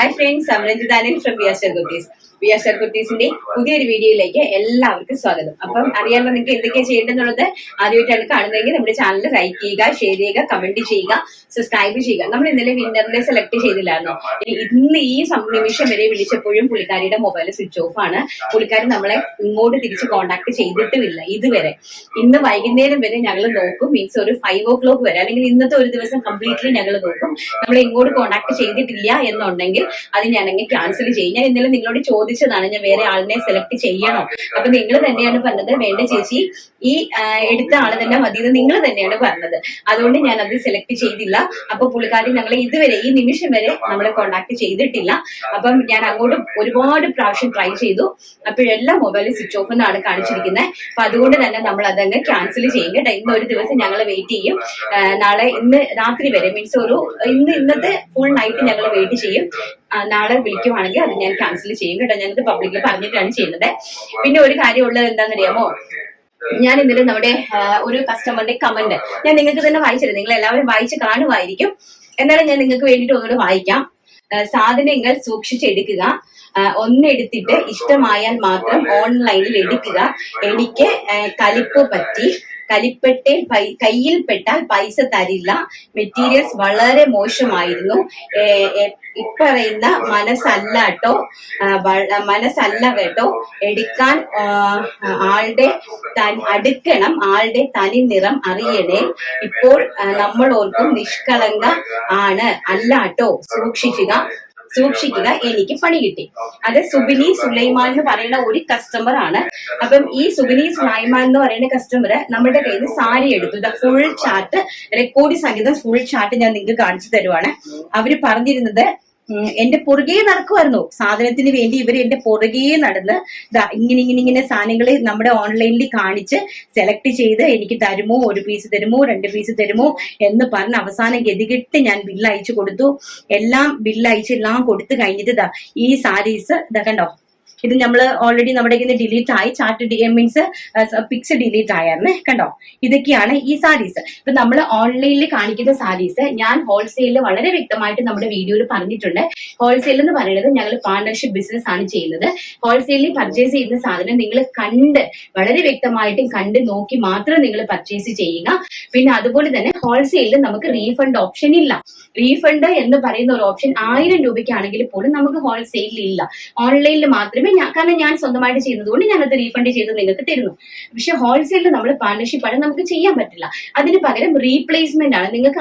Hi friends, I'm Ranjita Anil from VSR Kurtis. VSR Kurtisന്റെ പുതിയൊരു വീഡിയോയിലേക്ക് എല്ലാവർക്കും സ്വാഗതം. അപ്പം അറിയാമല്ലോ നിങ്ങൾക്ക് എന്തൊക്കെയാണ് ചെയ്യേണ്ടതെന്നുള്ളത് ആദ്യമായിട്ടാണ് കാണുന്നതെങ്കിൽ നമ്മുടെ ചാനൽ ലൈക്ക് ചെയ്യുക, ഷെയർ ചെയ്യുക, കമന്റ് ചെയ്യുക, സബ്സ്ക്രൈബ് ചെയ്യുക. നമ്മൾ ഇന്നലെ വിന്നറിനെ സെലക്ട് ചെയ്തില്ലായിരുന്നോ? ഇന്ന് ഈ നിമിഷം വരെ വിളിച്ചപ്പോഴും പുള്ളിക്കാരിയുടെ മൊബൈൽ സ്വിച്ച് ഓഫ് ആണ്. പുള്ളിക്കാരി നമ്മളെ ഇങ്ങോട്ട് തിരിച്ച് കോൺടാക്ട് ചെയ്തിട്ടുമില്ല ഇതുവരെ. ഇന്ന് വൈകുന്നേരം വരെ ഞങ്ങൾ നോക്കും, മീൻസ് ഒരു 5 o'clock വരെ, അല്ലെങ്കിൽ ഇന്നത്തെ ഒരു ദിവസം കംപ്ലീറ്റ്ലി ഞങ്ങൾ നോക്കും. നമ്മളെ ഇങ്ങോട്ട് കോൺടാക്ട് ചെയ്തിട്ടില്ല എന്നുണ്ടെങ്കിൽ അത് ഞാനങ്ങ് ക്യാൻസൽ ചെയ്യും. ഞാൻ ഇന്നലെ നിങ്ങളോട് ചോദിച്ചതാണ് ഞാൻ വേറെ ആളിനെ സെലക്ട് ചെയ്യണോ? അപ്പൊ നിങ്ങൾ തന്നെയാണ് പറഞ്ഞത് വേണ്ട ചേച്ചി, ഈ എടുത്ത ആള് തന്നെ മതി എന്ന് നിങ്ങൾ തന്നെയാണ് പറഞ്ഞത്. അതുകൊണ്ട് ഞാൻ അത് സെലക്ട് ചെയ്തില്ല. അപ്പൊ പുള്ളിക്കാരി ഞങ്ങളെ ഇതുവരെ ഈ നിമിഷം വരെ നമ്മളെ കോൺടാക്ട് ചെയ്തിട്ടില്ല. അപ്പം ഞാൻ അങ്ങോട്ട് ഒരുപാട് പ്രാവശ്യം ട്രൈ ചെയ്തു, അപ്പോഴെല്ലാം മൊബൈൽ സ്വിച്ച് ഓഫ് എന്നാണ് കാണിച്ചിരിക്കുന്നത്. അപ്പൊ അതുകൊണ്ട് തന്നെ നമ്മൾ അതങ്ങ് ക്യാൻസൽ ചെയ്യും കേട്ടോ. ഇന്ന് ഒരു ദിവസം ഞങ്ങൾ വെയിറ്റ് ചെയ്യും. നാളെ ഇന്ന് രാത്രി വരെ, മീൻസ് ഇന്നത്തെ ഫുൾ നൈറ്റ് ഞങ്ങൾ വെയിറ്റ് ചെയ്യും. നാളെ വിളിക്കുവാണെങ്കിൽ അത് ഞാൻ ക്യാൻസൽ ചെയ്യും കേട്ടോ. ഞാനിത് പബ്ലിക്കിൽ പറഞ്ഞിട്ടാണ് ചെയ്യുന്നത്. പിന്നെ ഒരു കാര്യമുള്ളത് എന്താണെന്നറിയാമോ, ഞാൻ ഇന്നലെ നമ്മുടെ ഒരു കസ്റ്റമറിന്റെ കമന്റ് ഞാൻ നിങ്ങൾക്ക് തന്നെ വായിച്ചിരുന്നു. നിങ്ങൾ എല്ലാവരും വായിച്ച് കാണുമായിരിക്കും. എന്നാലും ഞാൻ നിങ്ങൾക്ക് വേണ്ടിയിട്ട് ഒന്നുകൂടെ വായിക്കാം. സാധനങ്ങൾ സൂക്ഷിച്ചെടുക്കുക. ഒന്നെടുത്തിട്ട് ഇഷ്ടമായാൽ മാത്രം ഓൺലൈനിൽ എടുക്കുക. എനിക്ക് കലിപ്പ് പറ്റി, കയ്യിൽ പെട്ടാൽ പൈസ തരില്ല. മെറ്റീരിയൽസ് വളരെ മോശമായിരുന്നു. ഇപ്പറയുന്ന മനസ്സല്ല കേട്ടോ. എടുക്കാൻ അടുക്കണം. ആളുടെ തനി നിറം അറിയണേ. ഇപ്പോൾ നമ്മൾ ഓർക്കും നിഷ്കളങ്ക ആണ്, അല്ലാട്ടോ. സൂക്ഷിക്കുക, എനിക്ക് പണി കിട്ടി. അത് സുബിനി സുലൈമാൻ എന്ന് പറയുന്ന ഒരു കസ്റ്റമർ ആണ്. അപ്പം ഈ സുബിനി സുലൈമാൻ എന്ന് പറയുന്ന കസ്റ്റമർ നമ്മുടെ കയ്യിൽ നിന്ന് സാരി എടുത്തു. ഫുൾ ചാർട്ട്, റെക്കോർഡ് സഹിതം ഫുൾ ചാർട്ട് ഞാൻ നിങ്ങൾക്ക് കാണിച്ചു തരുവാണ്. അവര് പറഞ്ഞിരുന്നത് എന്റെ പുറകെ നടക്കുമായിരുന്നു സാധനത്തിന് വേണ്ടി. ഇവര് എന്റെ പുറകെ നടന്ന് ഇങ്ങനെ സാധനങ്ങൾ നമ്മുടെ ഓൺലൈനിൽ കാണിച്ച് സെലക്ട് ചെയ്ത് എനിക്ക് തരുമോ, 1 പീസ് തരുമോ, 2 പീസ് തരുമോ എന്ന് പറഞ്ഞ് അവസാനം ഗതികെട്ട് ഞാൻ ബില്ല് അയച്ചു കൊടുത്തു. ബില്ല് അയച്ചെല്ലാം കൊടുത്തു കഴിഞ്ഞിട്ട് ഈ സാരീസ് കണ്ടോ. ഇത് നമ്മൾ ഓൾറെഡി നമ്മുടെ ഡിലീറ്റ് ആയി. ചാർട്ട് മീൻസ് പിക്സ് ഡിലീറ്റ് ആയിരുന്നു കണ്ടോ. ഇതൊക്കെയാണ് ഈ സാരീസ്. ഇപ്പൊ നമ്മൾ ഓൺലൈനിൽ കാണിക്കുന്ന സാരീസ് ഞാൻ ഹോൾസെയിലിൽ വളരെ വ്യക്തമായിട്ട് നമ്മുടെ വീഡിയോയിൽ പറഞ്ഞിട്ടുണ്ട്. ഹോൾസെയിൽ എന്ന് പറയുന്നത് ഞങ്ങൾ പാർട്ണർഷിപ്പ് ബിസിനസ് ആണ് ചെയ്യുന്നത്. ഹോൾസെയിലിൽ പർച്ചേസ് ചെയ്യുന്ന സാധനം നിങ്ങൾ വളരെ വ്യക്തമായിട്ടും കണ്ട് നോക്കി മാത്രം നിങ്ങൾ പർച്ചേസ് ചെയ്യുക. പിന്നെ അതുപോലെ തന്നെ ഹോൾസെയിലിൽ നമുക്ക് റീഫണ്ട് ഓപ്ഷൻ ഇല്ല. റീഫണ്ട് എന്ന് പറയുന്ന ഒരു ഓപ്ഷൻ 1000 രൂപയ്ക്കാണെങ്കിൽ പോലും നമുക്ക് ഹോൾസെയിലിൽ ഇല്ല. ഓൺലൈനിൽ മാത്രമേ കാരണം ഞാൻ സ്വന്തമായിട്ട് ചെയ്യുന്നത് കൊണ്ട് ഞാനത് റീഫണ്ട് ചെയ്ത് നിങ്ങൾക്ക് തരുന്നു. പക്ഷെ ഹോൾസെയിലിൽ നമ്മൾ പാർട്ണർഷിപ്പ് ആണ്, നമുക്ക് ചെയ്യാൻ പറ്റില്ല. അതിന് പകരം റീപ്ലേസ്മെന്റ് ആണ്. നിങ്ങൾക്ക്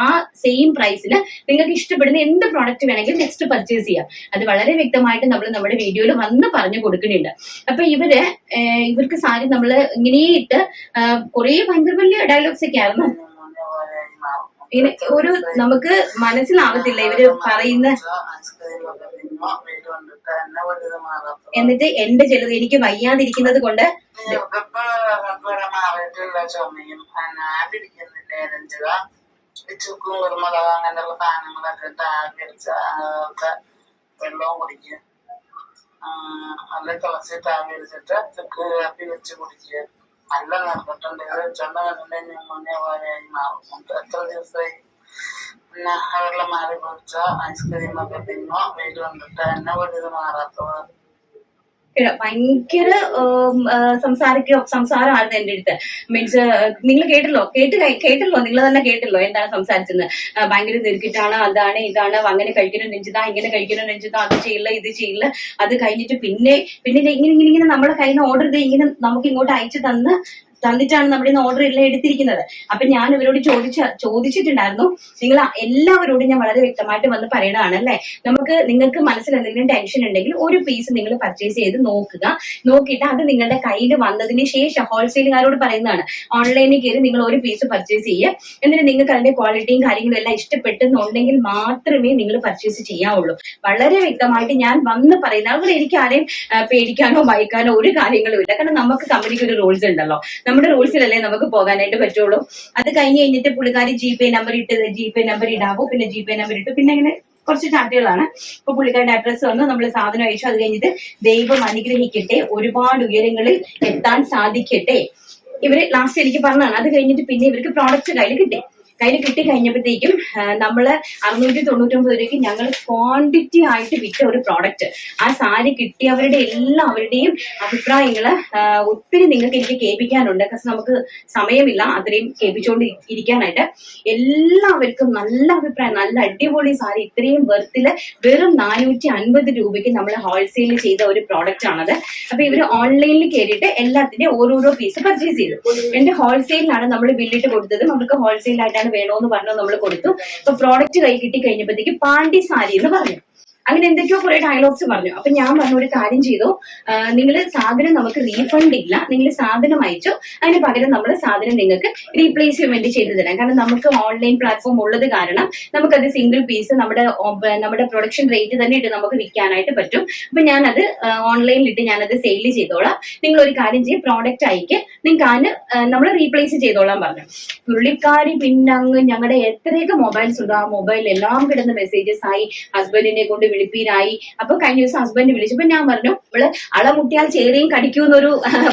ആ സെയിം പ്രൈസിൽ നിങ്ങൾക്ക് ഇഷ്ടപ്പെടുന്ന എന്ത് പ്രോഡക്റ്റ് വേണമെങ്കിലും നെക്സ്റ്റ് പർച്ചേസ് ചെയ്യാം. അത് വളരെ വ്യക്തമായിട്ട് നമ്മൾ നമ്മുടെ വീഡിയോയിൽ വന്ന് പറഞ്ഞു കൊടുക്കുന്നുണ്ട്. അപ്പൊ ഇവർക്ക് സാരി നമ്മൾ ഇങ്ങനെ ഇട്ട് കുറെ ഭയങ്കര വലിയ ഡയലോഗ്സ് ഒക്കെ ആയിരുന്നു. നമുക്ക് മനസ്സിലാവത്തില്ല ഇവര് പറയുന്ന. എന്നിട്ട് എന്റെ ചിലത് എനിക്ക് വയ്യാതിരിക്കുന്നത് കൊണ്ട് ചുക്കും കുരുമുളക് അങ്ങനെയുള്ള സാധനങ്ങളൊക്കെ വെള്ളവും കുടിക്കുക. നല്ല തുളസി താവിരിച്ചിട്ട് ചുക്ക് കാപ്പി വെച്ച് കുടിക്കുക. നല്ല നിർത്തിട്ടുണ്ട്. ഇത് ചൊണ്ട കണ്ടിട്ടുണ്ടെങ്കിൽ മുന്നേ പോലെയായി മാറും. എത്ര ദിവസമായി പിന്നെ വെള്ളം മാറി കുടിച്ച ഐസ്ക്രീമൊക്കെ തിന്നോ വെയിൽ കൊണ്ടിട്ട് എന്നെ പോലെ ഇത് മാറാത്തത്. ഭയങ്കര സംസാരമായിരുന്നു എന്റെ അടുത്ത്. മീൻസ് നിങ്ങൾ കേട്ടല്ലോ നിങ്ങൾ തന്നെ കേട്ടല്ലോ എന്താണ് സംസാരിച്ചത്. ഭയങ്കര നെരുക്കിട്ടാണ്, അതാണ് ഇതാണ്, അങ്ങനെ കഴിക്കണം നെഞ്ചിതാ, ഇങ്ങനെ കഴിക്കണം നെഞ്ചിതാ, അത് ചെയ്യില്ല ഇത് ചെയ്യില്ല. അത് കഴിഞ്ഞിട്ട് പിന്നെ ഇങ്ങനെ നമ്മളെ കയ്യിൽ നിന്ന് ഓർഡർ ചെയ്ത് ഇങ്ങനെ നമുക്ക് ഇങ്ങോട്ട് അയച്ചു തന്നിട്ടാണ് നമ്മുടെ ഓർഡർ എല്ലാം എടുത്തിരിക്കുന്നത്. അപ്പൊ ഞാൻ ഇവരോട് ചോദിച്ചിട്ടുണ്ടായിരുന്നു. നിങ്ങൾ എല്ലാവരോടും ഞാൻ വളരെ വ്യക്തമായിട്ട് വന്ന് പറയണതാണ് അല്ലെ. നിങ്ങൾക്ക് മനസ്സിൽ എന്തെങ്കിലും ടെൻഷൻ ഉണ്ടെങ്കിൽ 1 പീസ് നിങ്ങൾ പർച്ചേസ് ചെയ്ത് നോക്കിയിട്ട് അത് നിങ്ങളുടെ കയ്യിൽ വന്നതിന് ശേഷം ഹോൾസെയിലുകാരോട് പറയുന്നതാണ്, ഓൺലൈനിൽ കയറി നിങ്ങൾ 1 പീസ് പർച്ചേസ് ചെയ്യുക. എന്നിട്ട് നിങ്ങൾക്ക് അതിന്റെ ക്വാളിറ്റിയും കാര്യങ്ങളും എല്ലാം ഇഷ്ടപ്പെട്ടെന്നുണ്ടെങ്കിൽ മാത്രമേ നിങ്ങൾ പർച്ചേസ് ചെയ്യാവുള്ളൂ. വളരെ വ്യക്തമായിട്ട് ഞാൻ വന്ന് പറയുന്നത്. അതുപോലെ എനിക്ക് ആരെയും പേടിക്കാനോ ഭയക്കാനോ ഒരു കാര്യങ്ങളും ഇല്ല. കാരണം നമുക്ക് കമ്പനിക്ക് ഒരു റൂൾസ് ഉണ്ടല്ലോ. നമ്മുടെ റൂൾസിലല്ലേ നമുക്ക് പോകാനായിട്ട് പറ്റുള്ളൂ. അത് കഴിഞ്ഞിട്ട് പുള്ളിക്കാരി ജിപേ നമ്പർ ഇടാവോ, പിന്നെ ജിപേ നമ്പർ ഇട്ടു. പിന്നെ ഇങ്ങനെ കുറച്ച് ചാർട്ടുകളാണ്. ഇപ്പൊ പുള്ളിക്കാരുടെ അഡ്രസ്സ് വന്നു, നമ്മൾ സാധനം അയച്ചു. അത് കഴിഞ്ഞിട്ട് ദൈവം അനുഗ്രഹിക്കട്ടെ, ഒരുപാട് ഉയരങ്ങളിൽ എത്താൻ സാധിക്കട്ടെ. ഇവര് ലാസ്റ്റ് എനിക്ക് പറഞ്ഞതാണ്. അത് കഴിഞ്ഞിട്ട് പിന്നെ ഇവർക്ക് പ്രോഡക്റ്റ് കയ്യിൽ കിട്ടി. കയ്യിൽ കിട്ടി കഴിഞ്ഞപ്പോഴത്തേക്കും നമ്മള് 699 രൂപയ്ക്ക് ഞങ്ങൾ ക്വാണ്ടിറ്റി ആയിട്ട് വിറ്റ ഒരു പ്രോഡക്റ്റ്. ആ സാരി കിട്ടിയവരുടെ എല്ലാവരുടെയും അഭിപ്രായങ്ങള് ഒത്തിരി നിങ്ങൾക്ക് എനിക്ക് കേൾപ്പിക്കാനുണ്ട്. കാരണം നമുക്ക് സമയമില്ല അത്രയും കേൾപ്പിച്ചുകൊണ്ട് ഇരിക്കാനായിട്ട്. എല്ലാവർക്കും നല്ല അഭിപ്രായം, നല്ല അടിപൊളി സാരി, ഇത്രയും വെർത്തില് വെറും 450 രൂപയ്ക്ക് നമ്മൾ ഹോൾസെയിൽ ചെയ്ത ഒരു പ്രോഡക്റ്റ് ആണത്. അപ്പൊ ഇവര് ഓൺലൈനിൽ കയറിയിട്ട് എല്ലാത്തിന്റെയും ഓരോരോ പീസ് പർച്ചേസ് ചെയ്തു. എന്റെ ഹോൾസെയിലാണ് നമ്മൾ ബില്ലിട്ട് കൊടുത്തത്. നമുക്ക് ഹോൾസെയിൽ ആയിട്ടാണ് വേണോന്ന് പറഞ്ഞു നമ്മൾ കൊടുത്തു. അപ്പൊ പ്രോഡക്റ്റ് കൈ കിട്ടി കഴിഞ്ഞപ്പോഴത്തേക്ക് പാണ്ടി സാരി എന്ന് പറഞ്ഞു. അങ്ങനെ എന്തൊക്കെയോ കുറെ ഡയലോഗ്സ് പറഞ്ഞു. അപ്പൊ ഞാൻ പറഞ്ഞു ഒരു കാര്യം ചെയ്തു, നിങ്ങൾ സാധനം നമുക്ക് റീഫണ്ട് ഇല്ല, നിങ്ങൾ സാധനം അയച്ചു, അതിന് പകരം നമ്മൾ സാധനം നിങ്ങൾക്ക് റീപ്ലേസ്മെന്റ് ചെയ്ത് തരാം. കാരണം നമുക്ക് ഓൺലൈൻ പ്ലാറ്റ്ഫോം ഉള്ളത് കാരണം നമുക്കത് സിംഗിൾ പീസ് നമ്മുടെ പ്രൊഡക്ഷൻ റേറ്റ് തന്നെ ഇട്ട് നമുക്ക് വിൽക്കാനായിട്ട് പറ്റും. അപ്പൊ ഞാനത് ഓൺലൈനിലിട്ട് ഞാനത് സെയിൽ ചെയ്തോളാം. നിങ്ങൾ ഒരു കാര്യം ചെയ്യും, പ്രോഡക്റ്റ് അയക്ക്, നിങ്ങൾക്ക് നമ്മൾ റീപ്ലേസ് ചെയ്തോളാൻ പറഞ്ഞു. പുള്ളിക്കാരി പിന്നെ അങ്ങ് ഞങ്ങളുടെ എത്രയൊക്കെ മൊബൈൽസ് ഉണ്ട്, ആ മൊബൈൽ എല്ലാം കിടന്ന് മെസ്സേജസ് ആയി, ഹസ്ബൻഡിനെ കൊണ്ട് വിളിപ്പീരായി. അപ്പൊ കഴിഞ്ഞ ദിവസം ഹസ്ബൻഡ് വിളിച്ചപ്പോ ഞാൻ പറഞ്ഞു, ഇവള് അളമുട്ടിയാൽ ചേരയും കടിക്കൂന്നൊരു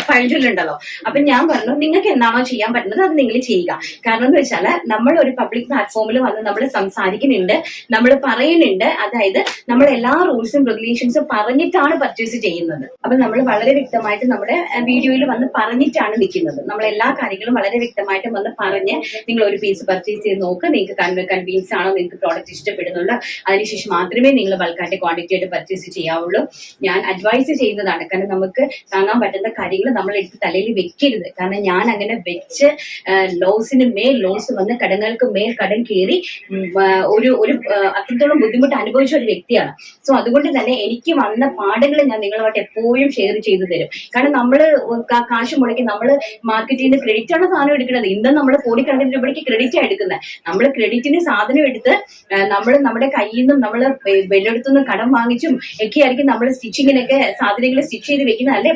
പഴഞ്ചൊല്ലുണ്ടല്ലോ. അപ്പൊ ഞാൻ പറഞ്ഞു, നിങ്ങൾക്ക് എന്താണോ ചെയ്യാൻ പറ്റുന്നത് അത് നിങ്ങൾ ചെയ്യുക. കാരണം എന്ന് വെച്ചാല് നമ്മൾ ഒരു പബ്ലിക് പ്ലാറ്റ്ഫോമിൽ വന്ന് നമ്മൾ സംസാരിക്കുന്നുണ്ട്, നമ്മൾ പറയുന്നുണ്ട്. അതായത് നമ്മൾ എല്ലാ റൂൾസും റെഗുലേഷൻസും പറഞ്ഞിട്ടാണ് പർച്ചേസ് ചെയ്യുന്നത്. അപ്പൊ നമ്മൾ വളരെ വ്യക്തമായിട്ട് നമ്മുടെ വീഡിയോയിൽ വന്ന് പറഞ്ഞിട്ടാണ് നിൽക്കുന്നത്. നമ്മൾ എല്ലാ കാര്യങ്ങളും വളരെ വ്യക്തമായിട്ട് വന്ന് പറഞ്ഞ് നിങ്ങൾ ഒരു പീസ് പർച്ചേസ് ചെയ്ത് നോക്ക്, നിങ്ങൾക്ക് കൺവീൻസ് ആണോ, നിങ്ങൾക്ക് പ്രോഡക്റ്റ് ഇഷ്ടപ്പെടുന്നുണ്ടോ, അതിനുശേഷം മാത്രമേ നിങ്ങൾ ബൾക്കായിട്ട് ക്വാണ്ടിറ്റി ആയിട്ട് പർച്ചേസ് ചെയ്യാവുള്ളൂ. ഞാൻ അഡ്വൈസ് ചെയ്യുന്നതാണ്. കാരണം നമുക്ക് താങ്ങാൻ പറ്റുന്ന കാര്യങ്ങൾ നമ്മൾ എടുത്ത് തലയിൽ വെക്കരുത്. കാരണം ഞാൻ അങ്ങനെ വെച്ച് ലോസിന് മേൽ ലോസ് വന്ന് കടങ്ങൾക്ക് മേൽ കടം കയറി ഒരു അത്രത്തോളം ബുദ്ധിമുട്ട് അനുഭവിച്ച ഒരു വ്യക്തിയാണ്. സോ അതുകൊണ്ട് തന്നെ എനിക്ക് വന്ന പാഠങ്ങൾ ഞാൻ നിങ്ങളുമായിട്ട് എപ്പോഴും ഷെയർ ചെയ്തു തരും. കാരണം നമ്മൾ കാശ് മുടക്കി നമ്മൾ മാർക്കറ്റിൽ നിന്ന് ക്രെഡിറ്റ് ആണ് സാധനം എടുക്കുന്നത്. ഇന്ന് നമ്മൾ കോടിക്കണക്കിന് രൂപയ്ക്ക് ക്രെഡിറ്റ് ആണ് എടുക്കുന്നത്. നമ്മൾ ക്രെഡിറ്റിന് സാധനം എടുത്ത് നമ്മൾ നമ്മുടെ കയ്യിൽ നിന്നും നമ്മൾ വെല്ലെടുത്തുനിന്ന് കടം വാങ്ങിച്ചും ഒക്കെ ആയിരിക്കും നമ്മൾ സ്റ്റിച്ചിങ്ങിനൊക്കെ സാധനങ്ങൾ സ്റ്റിച്ച് ചെയ്ത് വെക്കുന്നതല്ലേ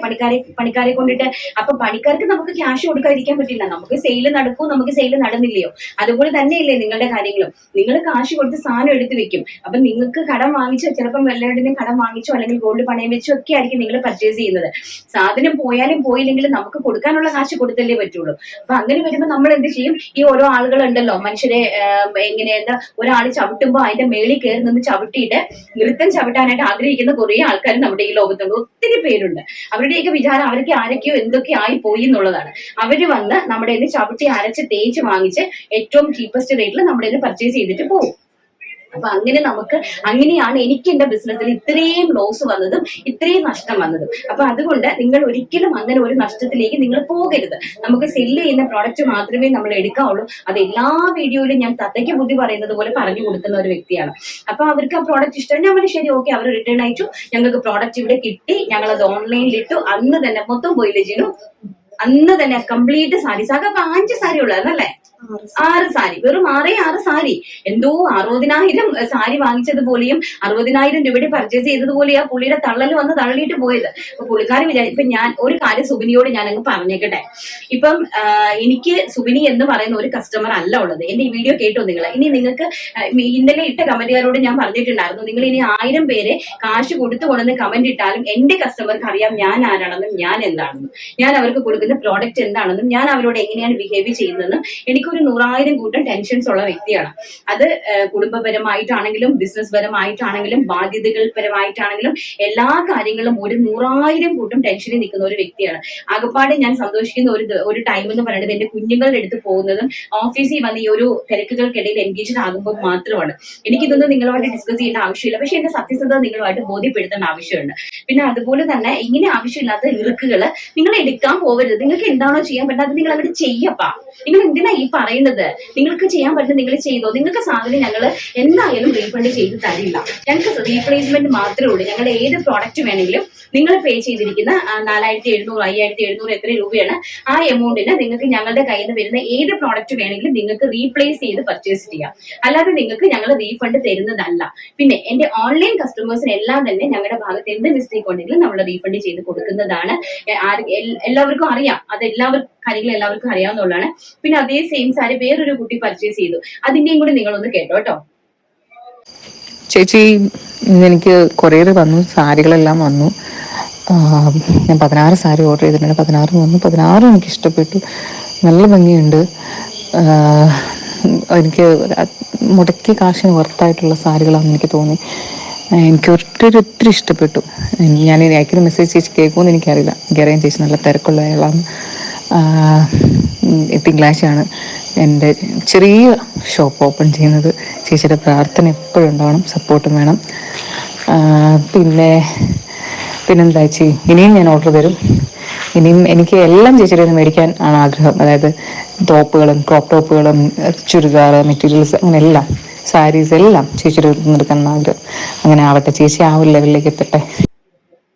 പണിക്കാരെ കൊണ്ടിട്ട്. അപ്പൊ പണിക്കാർക്ക് നമുക്ക് ക്യാഷ് കൊടുക്കാതിരിക്കാൻ പറ്റില്ല. നമുക്ക് സെയിൽ നടക്കും, നമുക്ക് സെയിൽ നടന്നില്ലയോ? അതുപോലെ തന്നെയല്ലേ നിങ്ങളുടെ കാര്യങ്ങളും. നിങ്ങൾ കാശ് കൊടുത്ത് സാധനം എടുത്ത് വെക്കും. അപ്പൊ നിങ്ങൾക്ക് കടം വാങ്ങിച്ചോ, ചിലപ്പം വെള്ളയുടെ കടം വാങ്ങിച്ചോ അല്ലെങ്കിൽ ഗോൾഡ് പണയം വെച്ചോ ഒക്കെ ആയിരിക്കും നിങ്ങൾ പർച്ചേസ് ചെയ്യുന്നത്. സാധനം പോയാലും പോയില്ലെങ്കിലും നമുക്ക് കൊടുക്കാനുള്ള കാശ് കൊടുത്തല്ലേ പറ്റുള്ളൂ. അപ്പൊ അങ്ങനെ വരുമ്പോൾ നമ്മൾ എന്ത് ചെയ്യും? ഈ ഓരോ ആളുകളുണ്ടല്ലോ, മനുഷ്യരെ എന്താ ഒരാൾ ചവിട്ടുമ്പോ അതിന്റെ മേളിൽ കയറി നിന്ന് ചവിട്ടിയിട്ട് നൃത്തം ചവിട്ടാനായിട്ട് ആഗ്രഹിക്കുന്ന കുറെ ആൾക്കാർ നമ്മുടെ ഈ ലോകത്തുണ്ട്. ഒത്തിരി പേരുണ്ട്. അവരുടെയൊക്കെ വിചാരം അവർക്ക് ആരൊക്കെയോ എന്തൊക്കെ ആയി പോയി എന്നുള്ളതാണ്. അവര് വന്ന് നമ്മുടെ ചവിട്ടി അരച്ച് തേച്ച് വാങ്ങിച്ച് ഏറ്റവും ചീപ്പസ്റ്റ് റേറ്റിൽ നമ്മുടെ പർച്ചേസ് ചെയ്തിട്ട് പോകും. അപ്പൊ അങ്ങനെയാണ് എനിക്ക് എന്റെ ബിസിനസ്സിൽ ഇത്രയും ലോസ് വന്നതും ഇത്രയും നഷ്ടം വന്നതും. അപ്പൊ അതുകൊണ്ട് നിങ്ങൾ ഒരിക്കലും അങ്ങനെ ഒരു നഷ്ടത്തിലേക്ക് നിങ്ങൾ പോകരുത്. നമുക്ക് സെല്ല് ചെയ്യുന്ന പ്രോഡക്റ്റ് മാത്രമേ നമ്മൾ എടുക്കാവുള്ളൂ. അത് എല്ലാ വീഡിയോയിലും ഞാൻ തത്തയ്ക്ക് ബുദ്ധി പറയുന്നത് പോലെ പറഞ്ഞു കൊടുക്കുന്ന ഒരു വ്യക്തിയാണ്. അപ്പൊ അവർക്ക് ആ പ്രോഡക്റ്റ് ഇഷ്ടം, ഞാൻ ശരി ഓക്കെ, അവർ റിട്ടേൺ അയച്ചു, ഞങ്ങൾക്ക് പ്രോഡക്റ്റ് ഇവിടെ കിട്ടി, ഞങ്ങളത് ഓൺലൈനിൽ ഇട്ടു. അന്ന് തന്നെ മൊത്തം പോയില്ലേ ജിനു? അന്ന് തന്നെ കംപ്ലീറ്റ് സാരീസ്, ആകെ 5 സാരി ഉള്ളതെന്നല്ലേ? 6 സാരി, വെറും 6 സാരി. എന്തോ 60,000 സാരി വാങ്ങിച്ചതുപോലെയും 60,000 രൂപയുടെ പർച്ചേസ് ചെയ്തതുപോലെയാ പുള്ളിയുടെ തള്ളൽ വന്ന് തള്ളിയിട്ട് പോയത്. അപ്പൊ പുള്ളിക്കാരി ഇപ്പൊ ഞാൻ ഒരു കാര്യം സുബിനിയോട് ഞാൻ അങ്ങ് പറഞ്ഞേക്കട്ടെ. ഇപ്പം എനിക്ക് സുബിനി എന്ന് പറയുന്ന ഒരു കസ്റ്റമർ അല്ല ഉള്ളത്. എന്റെ ഈ വീഡിയോ കേട്ടോ നിങ്ങൾ? ഇനി നിങ്ങൾക്ക് ഇന്നലെ ഇട്ട കമന്റുകാരോട് ഞാൻ പറഞ്ഞിട്ടുണ്ടായിരുന്നു, നിങ്ങൾ ഇനി 1000 പേരെ കാശ് കൊടുത്തു കൊണ്ടുവന്ന് കമന്റ് ഇട്ടാലും എന്റെ കസ്റ്റമർക്ക് അറിയാം ഞാൻ ആരാണെന്നും ഞാൻ എന്താണെന്നും, ഞാൻ അവർക്ക് കൊടുക്കുന്ന പ്രോഡക്റ്റ് എന്താണെന്നും, ഞാൻ അവരോട് എങ്ങനെയാണ് ബിഹേവ് ചെയ്യുന്നതെന്നും. എനിക്കൊരു 100,000 കൂട്ടം ടെൻഷൻസ് ഉള്ള വ്യക്തിയാണ്. അത് കുടുംബപരമായിട്ടാണെങ്കിലും ബിസിനസ് പരമായിട്ടാണെങ്കിലും ബാധ്യതകൾ പരമായിട്ടാണെങ്കിലും എല്ലാ കാര്യങ്ങളും ഒരു 100,000 കൂട്ടം ടെൻഷനിൽ നിൽക്കുന്ന ഒരു വ്യക്തിയാണ്. ആകപ്പാടെ ഞാൻ സന്തോഷിക്കുന്ന ഒരു ടൈം എന്ന് പറയുന്നത് എന്റെ കുഞ്ഞുങ്ങളുടെ അടുത്ത് പോകുന്നതും ഓഫീസിൽ വന്ന് ഈ ഒരു തിരക്കുകൾക്കിടയിൽ എൻഗേജ്ഡ് ആകുമ്പോൾ മാത്രമാണ്. എനിക്കിതൊന്നും നിങ്ങളുമായിട്ട് ഡിസ്കസ് ചെയ്യേണ്ട ആവശ്യമില്ല. പക്ഷെ എന്റെ സത്യസന്ധത നിങ്ങളുമായിട്ട് ബോധ്യപ്പെടുത്തേണ്ട ആവശ്യമുണ്ട്. പിന്നെ അതുപോലെ തന്നെ ഇങ്ങനെ ആവശ്യമില്ലാത്ത ഇറുക്കുകള് നിങ്ങൾ എടുക്കാൻ പോകരുത്. നിങ്ങൾക്ക് എന്താണോ ചെയ്യാൻ പറ്റുന്നത് അത് നിങ്ങൾ അങ്ങോട്ട് ചെയ്യപ്പാ. നിങ്ങൾ എന്തിനാ ഈ പറയുന്നത്? നിങ്ങൾക്ക് ചെയ്യാൻ പറ്റുന്നത് നിങ്ങൾ ചെയ്തോ. നിങ്ങൾക്ക് സാധനം ഞങ്ങൾ എന്തായാലും റീഫണ്ട് ചെയ്ത് തരില്ല. ഞങ്ങൾക്ക് റീപ്ലേസ്മെന്റ് മാത്രമേ ഉള്ളൂ. ഞങ്ങളുടെ ഏത് പ്രോഡക്റ്റ് വേണമെങ്കിലും നിങ്ങൾ പേ ചെയ്തിരിക്കുന്ന 4,700 5,700 എത്ര രൂപയാണ് ആ എമൗണ്ടിന് നിങ്ങൾക്ക് ഞങ്ങളുടെ കയ്യിൽ നിന്ന് വരുന്ന ഏത് പ്രോഡക്റ്റ് വേണമെങ്കിലും നിങ്ങൾക്ക് റീപ്ലേസ് ചെയ്ത് പർച്ചേസ് ചെയ്യാം. അല്ലാതെ നിങ്ങൾക്ക് ഞങ്ങൾ റീഫണ്ട് തരുന്നതല്ല. പിന്നെ എന്റെ ഓൺലൈൻ കസ്റ്റമേഴ്സിന് എല്ലാം തന്നെ ഞങ്ങളുടെ ഭാഗത്ത് എന്ത് മിസ്റ്റേക്ക് ഉണ്ടെങ്കിലും നമ്മൾ റീഫണ്ട് ചെയ്ത് കൊടുക്കുന്നതാണ്. എല്ലാവർക്കും അറിയാം, അത് കാര്യങ്ങൾ എല്ലാവർക്കും അറിയാവുന്നതാണ്. പിന്നെ അതേ സെയിം സാരി വേറൊരു കുട്ടി പർച്ചേസ് ചെയ്തു. അതിന്റെയും കൂടി നിങ്ങളൊന്ന് കേട്ടോ കേട്ടോ. ചേച്ചി, എനിക്ക് കൊറിയർ വന്നു, സാരികളെല്ലാം വന്നു. ഞാൻ 16 സാരി ഓർഡർ ചെയ്തിട്ടുണ്ട്. 16 വന്നു. 16 എനിക്ക് ഇഷ്ടപ്പെട്ടു. നല്ല ഭംഗിയുണ്ട്. എനിക്ക് മുടക്കിയ കാശിന് വർത്തായിട്ടുള്ള സാരികളാണെന്ന് എനിക്ക് തോന്നി. എനിക്ക് ഒത്തിരി ഇഷ്ടപ്പെട്ടു. ഞാൻ അയക്കുന്ന മെസ്സേജ് ചേച്ചി കേൾക്കുമെന്ന് എനിക്കറിയില്ല. എനിക്കറിയാം ചേച്ചി നല്ല തിരക്കുള്ള ആളാണ്. തിങ്കളാഴ്ചയാണ് എൻ്റെ ചെറിയ ഷോപ്പ് ഓപ്പൺ ചെയ്യുന്നത്. ചേച്ചിയുടെ പ്രാർത്ഥന എപ്പോഴും ഉണ്ടാവണം, സപ്പോർട്ടും വേണം. പിന്നെന്താ ചേച്ചി, ഇനിയും ഞാൻ ഓർഡർ തരും. ഇനിയും എനിക്ക് എല്ലാം ചേച്ചിയുടെ നിന്ന് മേടിക്കാൻ ആണ് ആഗ്രഹം. അതായത് ടോപ്പുകളും ക്രോപ്പ് ടോപ്പുകളും ചുരിദാർ മെറ്റീരിയൽസ് അങ്ങനെ എല്ലാം, സാരീസ് എല്ലാം ചേച്ചിയുടെ എടുക്കാൻ ആഗ്രഹം. അങ്ങനെ ആവട്ടെ ചേച്ചി, ആ ഒരു ലെവലിലേക്ക് എത്തട്ടെ.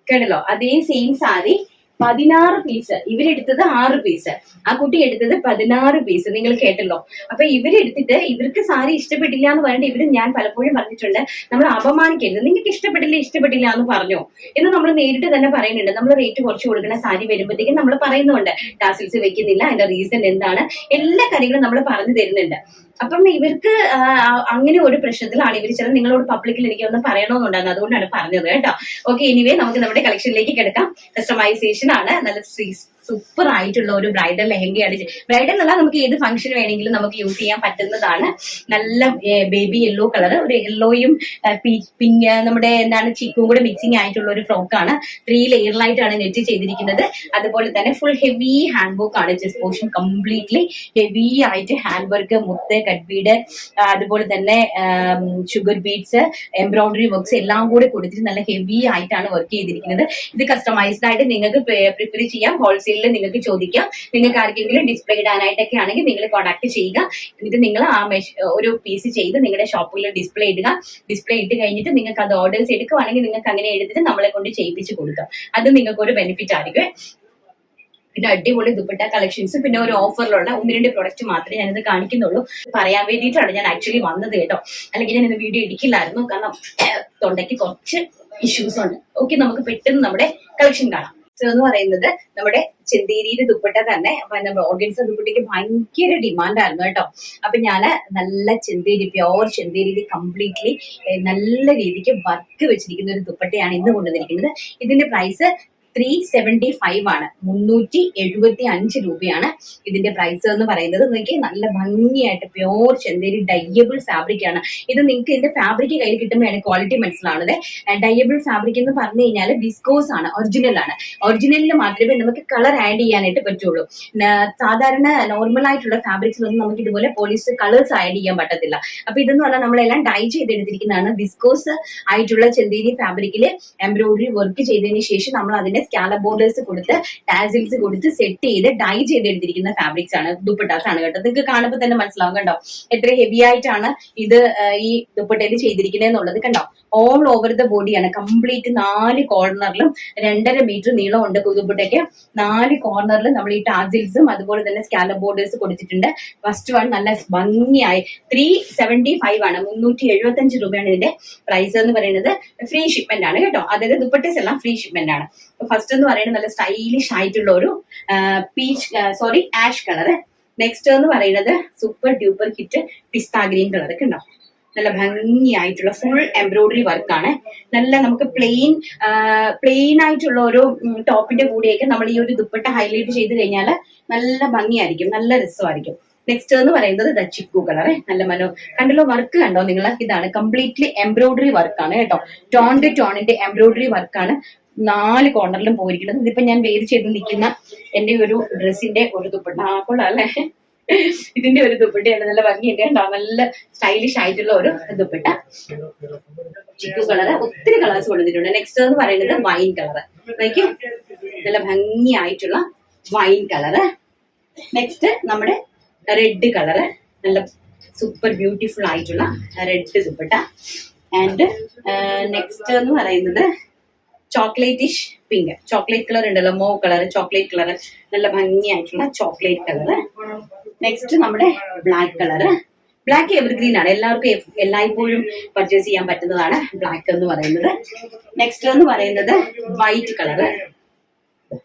കേട്ടല്ലോ, അതേ സെയിം സാരി 16 പീസ്, ഇവരെടുത്തത് 6 പീസ്, ആ കുട്ടി എടുത്തത് 16 പീസ്. നിങ്ങൾ കേട്ടല്ലോ. അപ്പൊ ഇവരെടുത്തിട്ട് ഇവർക്ക് സാരി ഇഷ്ടപ്പെട്ടില്ല എന്ന് പറഞ്ഞിട്ട് ഇവര്, ഞാൻ പലപ്പോഴും പറഞ്ഞിട്ടുണ്ട്, നമ്മൾ അപമാനിക്കരുത്. നിങ്ങൾക്ക് ഇഷ്ടപ്പെട്ടില്ല എന്ന് പറഞ്ഞോ എന്ന് നമ്മൾ നേരിട്ട് തന്നെ പറയുന്നുണ്ട്. നമ്മൾ റേറ്റ് കുറച്ച് കൊടുക്കുന്ന സാരി വരുമ്പോഴത്തേക്കും നമ്മൾ പറയുന്നുണ്ട് ടാസിൽസ് വെക്കുന്നില്ല, അതിന്റെ റീസൺ എന്താണ്, എല്ലാ കാര്യങ്ങളും നമ്മൾ പറഞ്ഞു തരുന്നുണ്ട്. അപ്പം ഇവർക്ക് അങ്ങനെ ഒരു പ്രശ്നത്തിലാണ് ഇവർ ചില നിങ്ങളോട് പബ്ലിക്കിൽ എനിക്ക് ഒന്ന് പറയണമെന്നുണ്ടായിരുന്നു, അതുകൊണ്ടാണ് പറഞ്ഞത് കേട്ടോ. ഓക്കെ, എനിവേ നമുക്ക് നമ്മുടെ കളക്ഷനിലേക്ക് കിടക്കാം. കസ്റ്റമൈസേഷൻ ആണ്, നല്ല സൂപ്പർ ആയിട്ടുള്ള ഒരു ബ്രൈഡൽ ലെഹങ്കയാണ്. ബ്രൈഡൽ അല്ല, നമുക്ക് ഏത് ഫംഗ്ഷൻ വേണമെങ്കിലും നമുക്ക് യൂസ് ചെയ്യാൻ പറ്റുന്നതാണ്. നല്ല ബേബി യെല്ലോ കളർ, ഒരു യെല്ലോയും പിങ്ക്, നമ്മുടെ എന്താണ് ചിക്കും കൂടെ മിക്സിംഗ് ആയിട്ടുള്ള ഒരു ഫ്രോക്കാണ്. 3 ലെയറിലായിട്ടാണ് നെറ്റ് ചെയ്തിരിക്കുന്നത്. അതുപോലെ തന്നെ ഫുൾ ഹെവി ഹാൻഡ് വർക്ക് ആണ്. ചെസ്റ്റ് പോർഷൻ കംപ്ലീറ്റ്ലി ഹെവി ആയിട്ട് ഹാൻഡ് വർക്ക്, മുത്ത്, കട്ട് ബീഡ്, അതുപോലെ തന്നെ ഷുഗർ ബീഡ്സ്, എംബ്രോയിഡറി വർക്ക്സ് എല്ലാം കൂടെ കൊടുത്തിട്ട് നല്ല ഹെവി ആയിട്ടാണ് വർക്ക് ചെയ്തിരിക്കുന്നത്. ഇത് കസ്റ്റമൈസ്ഡ് ആയിട്ട് നിങ്ങൾക്ക് പ്രിഫർ ചെയ്യാം. ഹോൾസെയിൽ നിങ്ങൾക്ക് ചോദിക്കാം. നിങ്ങൾക്ക് ആർക്കെങ്കിലും ഡിസ്പ്ലേ ഇടാനായിട്ടൊക്കെ ആണെങ്കിൽ നിങ്ങൾ കോൺടാക്ട് ചെയ്യുക. എന്നിട്ട് നിങ്ങൾ ആ ഒരു പീസ് ചെയ്ത് നിങ്ങളുടെ ഷോപ്പിൽ ഡിസ്പ്ലേ ഇടുക. ഡിസ്പ്ലേ ഇട്ട് കഴിഞ്ഞിട്ട് നിങ്ങൾക്ക് അത് ഓർഡേഴ്സ് എടുക്കുവാണെങ്കിൽ നിങ്ങൾക്ക് അങ്ങനെ എടുത്തിട്ട് നമ്മളെ കൊണ്ട് ചെയ്യിപ്പിച്ച് കൊടുക്കാം. അത് നിങ്ങൾക്ക് ഒരു ബെനിഫിറ്റ് ആയിരിക്കും. പിന്നെ അടിപൊളി ദുപ്പട്ട കളക്ഷൻസ്, പിന്നെ ഒരു ഓഫറിലുള്ള 1-2 പ്രൊഡക്റ്റ് മാത്രമേ ഞാനിത് കാണിക്കുന്നുള്ളൂ. പറയാൻ വേണ്ടിയിട്ടാണ് ഞാൻ ആക്ച്വലി വന്നത് കേട്ടോ. അല്ലെങ്കിൽ ഞാൻ ഇന്ന് വീഡിയോ എടുക്കില്ലായിരുന്നു, കാരണം തൊണ്ടയ്ക്ക് കുറച്ച് ഇഷ്യൂസ് ഉണ്ട്. ഓക്കെ, നമുക്ക് പെട്ടെന്ന് നമ്മുടെ കളക്ഷൻ കാണാം. എന്ന് പറയുന്നത് നമ്മുടെ ചെന്തേരിയുടെ ദുപ്പട്ട തന്നെ. നമ്മുടെ ഓർഗൻസ ദുപ്പട്ടയ്ക്ക് ഭയങ്കര ഡിമാൻഡായിരുന്നു കേട്ടോ. അപ്പൊ ഞാന് നല്ല ചെന്തേരി, പ്യോർ ചെന്തേരിയിൽ കംപ്ലീറ്റ്ലി നല്ല രീതിക്ക് വർക്ക് വെച്ചിരിക്കുന്ന ഒരു ദുപ്പട്ടയാണ് ഇന്ന് കൊണ്ടുവന്നിരിക്കുന്നത്. ഇതിന്റെ പ്രൈസ് 375 ആണ്, 375 രൂപയാണ് ഇതിന്റെ പ്രൈസ് എന്ന് പറയുന്നത്. നോക്കി, നല്ല ഭംഗിയായിട്ട് പ്യോർ ചെന്തേരി ഡയബിൾ ഫാബ്രിക് ആണ് ഇത്. നിങ്ങൾക്ക് ഇതിന്റെ ഫാബ്രിക് കയ്യിൽ കിട്ടുമ്പോഴാണ് ക്വാളിറ്റി മനസ്സിലാവുന്നത്. ഡയബിൾ ഫാബ്രിക് എന്ന് പറഞ്ഞു കഴിഞ്ഞാൽ വിസ്കോസ് ആണ്, ഒറിജിനൽ ആണ്. ഒറിജിനലിൽ മാത്രമേ നമുക്ക് കളർ ആഡ് ചെയ്യാനായിട്ട് പറ്റുള്ളൂ. സാധാരണ നോർമൽ ആയിട്ടുള്ള ഫാബ്രിക്സിലൊന്നും നമുക്ക് ഇതുപോലെ പോളിസ്റ്റർ കളേഴ്സ് ആഡ് ചെയ്യാൻ പറ്റത്തില്ല. അപ്പൊ ഇതെന്ന് പറഞ്ഞാൽ നമ്മളെല്ലാം ഡൈ ചെയ്തെടുത്തിരിക്കുന്നതാണ്. വിസ്കോസ് ആയിട്ടുള്ള ചെന്തേരി ഫാബ്രിക്കില് എംബ്രോയിഡറി വർക്ക് ചെയ്തതിന് ശേഷം നമ്മൾ അതിന്റെ സ്കാലപ്പ് ബോർഡേഴ്സ് കൊടുത്ത് ടാസിൽസ് കൊടുത്ത് സെറ്റ് ചെയ്ത് ഡൈ ചെയ്തെടുത്തിരിക്കുന്ന ഫാബ്രിക്സ് ആണ്, ദുപ്പട്ടാസ് ആണ് കേട്ടോ. നിങ്ങൾക്ക് കാണുമ്പോൾ തന്നെ മനസ്സിലാവും കണ്ടോ എത്ര ഹെവി ആയിട്ടാണ് ഇത് ഈ ദുപ്പട്ടയിൽ ചെയ്തിരിക്കുന്നത് എന്നുള്ളത്. കണ്ടോ, ഓൾ ഓവർ ദ ബോഡിയാണ് കംപ്ലീറ്റ്. 4 കോർണറിലും 2.5 മീറ്റർ നീളം ഉണ്ട് ദുപ്പട്ടയ്ക്ക്. 4 കോർണറിലും നമ്മൾ ഈ ടാസിൽസും അതുപോലെ തന്നെ സ്കാലപ്പ് ബോർഡേഴ്സ് കൊടുത്തിട്ടുണ്ട്. ഫസ്റ്റ് വൺ നല്ല ഭംഗിയായി 375 ആണ്, 375 രൂപയാണ് ഇതിന്റെ പ്രൈസ് എന്ന് പറയുന്നത്. ഫ്രീ ഷിപ്മെന്റ് ആണ് കേട്ടോ. അതായത് ദുപ്പട്ടേസ് എല്ലാം ഫ്രീ ഷിപ്മെന്റ് ആണ്. ഫസ്റ്റ് എന്ന് പറയുന്നത് നല്ല സ്റ്റൈലിഷ് ആയിട്ടുള്ള ഒരു ആഷ് കളർ. നെക്സ്റ്റ് എന്ന് പറയുന്നത് സൂപ്പർ ഡ്യൂപ്പർ ഹിറ്റ് പിസ്ത ഗ്രീൻ കളർ. കണ്ടോ, നല്ല ഭംഗിയായിട്ടുള്ള ഫുൾ എംബ്രോയിഡറി വർക്കാണ്. നല്ല നമുക്ക് പ്ലെയിൻ ആയിട്ടുള്ള ഒരു ടോപ്പിന്റെ കൂടെയൊക്കെ നമ്മൾ ഈ ഒരു ദുപ്പട്ട ഹൈലൈറ്റ് ചെയ്ത് കഴിഞ്ഞാൽ നല്ല ഭംഗിയായിരിക്കും, നല്ല രസമായിരിക്കും. നെക്സ്റ്റ് എന്ന് പറയുന്നത് ചിക്കു കളർ. നല്ല കണ്ടല്ലോ, വർക്ക് കണ്ടോ നിങ്ങൾ? ഇതാണ് കംപ്ലീറ്റ്ലി എംബ്രോയിഡറി വർക്കാണ് കേട്ടോ. ടോണിന്റെ എംബ്രോയിഡറി വർക്കാണ് 4 കോർണറിലും പോയിരിക്കുന്നത്. ഇതിപ്പോ ഞാൻ വേര് ചെയ്ത് നിൽക്കുന്ന എന്റെ ഒരു ഡ്രസ്സിന്റെ ഒരു ദുപ്പട്ട അല്ലേ, ഇതിന്റെ ഒരു ദുപ്പട്ടയാണ്. നല്ല ഭംഗിയുണ്ട് കേട്ടോ, നല്ല സ്റ്റൈലിഷ് ആയിട്ടുള്ള ഒരു ദുപ്പട്ട. ചിക്കു കളർ, ഒത്തിരി കളേഴ്സ് കൊണ്ടുവന്നിട്ടുണ്ട്. നെക്സ്റ്റ് എന്ന് പറയുന്നത് വൈൻ കളർ. നല്ല ഭംഗിയായിട്ടുള്ള വൈൻ കളർ. നെക്സ്റ്റ് നമ്മുടെ റെഡ് കളർ, നല്ല സൂപ്പർ ബ്യൂട്ടിഫുൾ ആയിട്ടുള്ള റെഡ് ദുപ്പട്ട. ആൻഡ് നെക്സ്റ്റ് എന്ന് പറയുന്നത് ചോക്ലേറ്റിഷ് പിങ്ക്, ചോക്ലേറ്റ് കളർ ഉണ്ടല്ലോ, മോ കളർ, ചോക്ലേറ്റ് കളർ, നല്ല ഭംഗിയായിട്ടുള്ള ചോക്ലേറ്റ് കളർ. നെക്സ്റ്റ് നമ്മുടെ ബ്ലാക്ക് കളർ. ബ്ലാക്ക് എവർഗ്രീൻ ആണ്, എല്ലാവർക്കും എല്ലായ്പ്പോഴും പർച്ചേസ് ചെയ്യാൻ പറ്റുന്നതാണ് ബ്ലാക്ക് എന്ന് പറയുന്നത്. നെക്സ്റ്റ് എന്ന് പറയുന്നത് വൈറ്റ് കളർ.